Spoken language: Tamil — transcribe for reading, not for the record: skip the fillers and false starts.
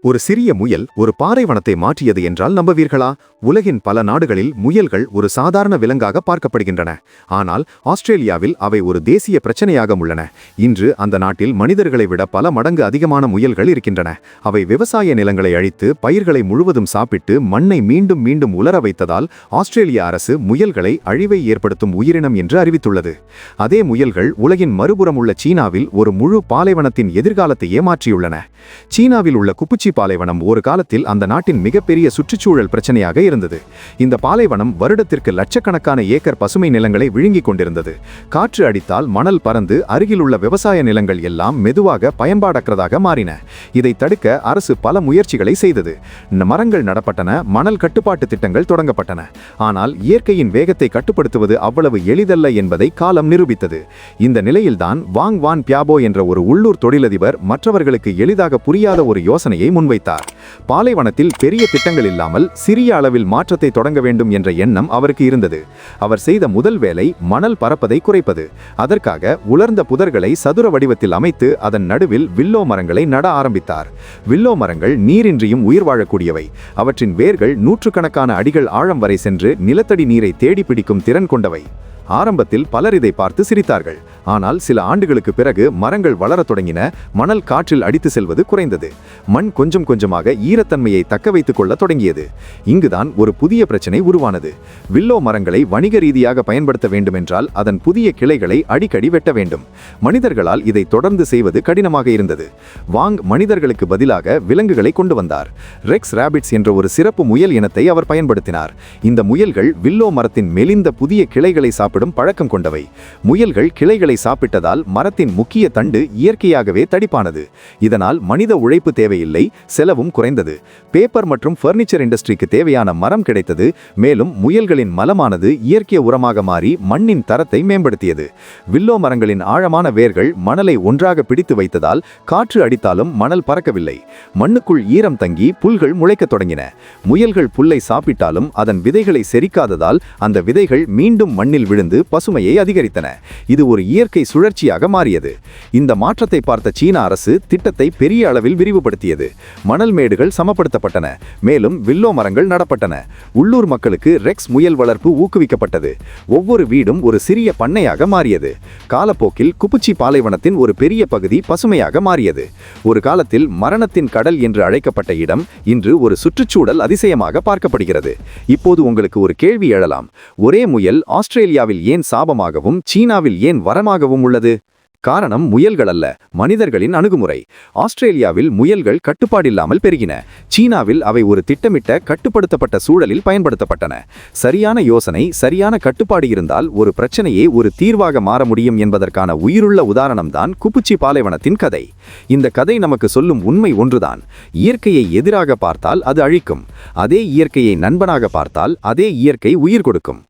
ஒரு சிறிய முயல் ஒரு பாலைவனத்தை மாற்றியது என்றால் நம்புவீர்களா? உலகின் பல நாடுகளில் முயல்கள் ஒரு சாதாரண விலங்காக பார்க்கப்படுகின்றன. ஆனால் ஆஸ்திரேலியாவில் அவை ஒரு தேசிய பிரச்சனையாக உள்ளன. இன்று அந்த நாட்டில் மனிதர்களை விட பல மடங்கு அதிகமான முயல்கள் இருக்கின்றன. அவை விவசாய நிலங்களை அழித்து பயிர்களை முழுவதும் சாப்பிட்டு மண்ணை மீண்டும் மீண்டும் உலர வைத்ததால் ஆஸ்திரேலிய அரசு முயல்களை அழிவை ஏற்படுத்தும் உயிரினம் என்று அறிவித்துள்ளது. அதே முயல்கள் உலகின் மறுபுறம் உள்ள சீனாவில் ஒரு முழு பாலைவனத்தின் எதிர்காலத்தையே மாற்றியுள்ளன. சீனாவில் உள்ள குப்புச்சி பாலைவனம் ஒரு காலத்தில் அந்த நாட்டின் மிகப்பெரிய சுற்றுச்சூழல் பிரச்சனையாக இருந்தது. இந்த பாலைவனம் வருடத்திற்கு லட்சக்கணக்கான ஏக்கர் பசுமை நிலங்களை விழுங்கிக் கொண்டிருந்தது. காற்று அடித்தால் மணல் பறந்து அருகிலுள்ள விவசாய நிலங்கள் எல்லாம் மெதுவாக பயன்பாடற்றதாக மாறின. இதை தடுக்க அரசு பல முயற்சிகளை செய்தது. மரங்கள் நடப்பட்டன, மணல் கட்டுப்பாட்டு திட்டங்கள் தொடங்கப்பட்டன. ஆனால் இயற்கையின் வேகத்தை கட்டுப்படுத்துவது அவ்வளவு எளிதல்ல என்பதை காலம் நிரூபித்தது. இந்த நிலையில்தான் வாங் வான் பியாபோ என்ற ஒரு உள்ளூர் தொழிலதிபர் மற்றவர்களுக்கு எளிதாக புரியாத ஒரு யோசனையை முன்வைத்தார். பாலைவனத்தில் பெரிய திட்டங்கள் இல்லாமல் சிறிய அளவில் மாற்றத்தை தொடங்க வேண்டும் என்ற எண்ணம் அவருக்கு இருந்தது. அவர் செய்த முதல் வேலை மணல் பரப்பதை குறைப்பது. அதற்காக உலர்ந்த புதர்களை சதுர வடிவத்தில் அமைத்து அதன் நடுவில் வில்லோ மரங்களை நட ஆரம்பித்தார். வில்லோ மரங்கள் நீரின்றியும் உயிர் வாழக்கூடியவை. அவற்றின் வேர்கள் நூற்றுக்கணக்கான அடிகள் ஆழம் வரை சென்று நிலத்தடி நீரை தேடி பிடிக்கும் திறன் கொண்டவை. ஆரம்பத்தில் பலர் இதை பார்த்து சிரித்தார்கள். ஆனால் சில ஆண்டுகளுக்கு பிறகு மரங்கள் வளரத் தொடங்கின. மணல் காற்றில் அடித்து செல்வது குறைந்தது. மண் கொஞ்சம் கொஞ்சமாக ஈரத்தன்மையை தக்க வைத்துக் கொள்ள தொடங்கியது. இங்குதான் ஒரு புதிய பிரச்சனை உருவானது. வில்லோ மரங்களை வணிக ரீதியாக பயன்படுத்த வேண்டுமென்றால் அதன் புதிய கிளைகளை அடிக்கடி வெட்ட வேண்டும். மனிதர்களால் இதை தொடர்ந்து செய்வது கடினமாக இருந்தது. வாங் மனிதர்களுக்கு பதிலாக விலங்குகளை கொண்டு வந்தார். ரெக்ஸ் ராபிட்ஸ் என்ற ஒரு சிறப்பு முயல் இனத்தை அவர் பயன்படுத்தினார். இந்த முயல்கள் வில்லோ மரத்தின் மெலிந்த புதிய கிளைகளை சாப்பிடும் பழக்கம் கொண்டவை. முயல்கள் கிளைகளை சாப்பிட்டதால் மரத்தின் முக்கிய தண்டு இயற்கையாகவே தடிப்பானது. இதனால் மனித உழைப்பு தேவையில்லை, செலவும் குறைந்தது. பேப்பர் மற்றும் ஃபர்னிச்சர் இண்டஸ்ட்ரிக்கு தேவையான மரம் கிடைத்தது. மேலும் முயல்களின் மலமானது இயற்கை உரமாக மாறி மண்ணின் தரத்தை மேம்படுத்தியது. வில்லோ மரங்களின் ஆழமான வேர்கள் மணலை ஒன்றாக பிடித்து வைத்ததால் காற்று அடித்தாலும் மணல் பறக்கவில்லை. மண்ணுக்குள் ஈரம் தங்கி புல்கள் முளைக்கத் தொடங்கின. முயல்கள் புல்லை சாப்பிட்டாலும் அதன் விதைகளை செரிக்காததால் அந்த விதைகள் மீண்டும் மண்ணில் விழுந்து பசுமையை அதிகரித்தன. இது ஒரு இயற்கை சுழற்சியாக மாறியது. இந்த மாற்றத்தை பார்த்த சீன அரசு திட்டத்தை பெரிய அளவில் விரிவுபடுத்தியது. மணல் மேடுகள் சமப்படுத்தப்பட்டன. மேலும் வில்லோ மரங்கள் நடப்பட்டன. உள்ளூர் மக்களுக்கு ரெக்ஸ் முயல் வளர்ப்பு ஊக்குவிக்கப்பட்டது. ஒவ்வொரு வீடும் ஒரு சிறிய பண்ணையாக மாறியது. காலப்போக்கில் குப்புச்சி பாலைவனத்தின் ஒரு பெரிய பகுதி பசுமையாக மாறியது. ஒரு காலத்தில் மரணத்தின் கடல் என்று அழைக்கப்பட்ட இடம் இன்று ஒரு சுற்றுச்சூழல் அதிசயமாக பார்க்கப்படுகிறது. இப்போது உங்களுக்கு ஒரு கேள்வி எழலாம். ஒரே முயல் ஆஸ்திரேலியாவில் ஏன் சாபமாகவும் சீனாவில் ஏன் வரமாகவும் உள்ளது? காரணம் முயல்கள் அல்ல, மனிதர்களின் அணுகுமுறை. ஆஸ்திரேலியாவில் முயல்கள் கட்டுப்பாடில்லாமல் பெருகின. சீனாவில் அவை ஒரு திட்டமிட்ட கட்டுப்படுத்தப்பட்ட சூழலில் பயன்படுத்தப்பட்டன. சரியான யோசனை, சரியான கட்டுப்பாடு இருந்தால் ஒரு பிரச்சனையே ஒரு தீர்வாக மாற முடியும் என்பதற்கான உயிருள்ள உதாரணம்தான் குப்புச்சி பாலைவனத்தின் கதை. இந்த கதை நமக்கு சொல்லும் உண்மை ஒன்றுதான். இயற்கையை எதிராக பார்த்தால் அது அழிக்கும். அதே இயற்கையை நண்பனாக பார்த்தால் அதே இயற்கை உயிர் கொடுக்கும்.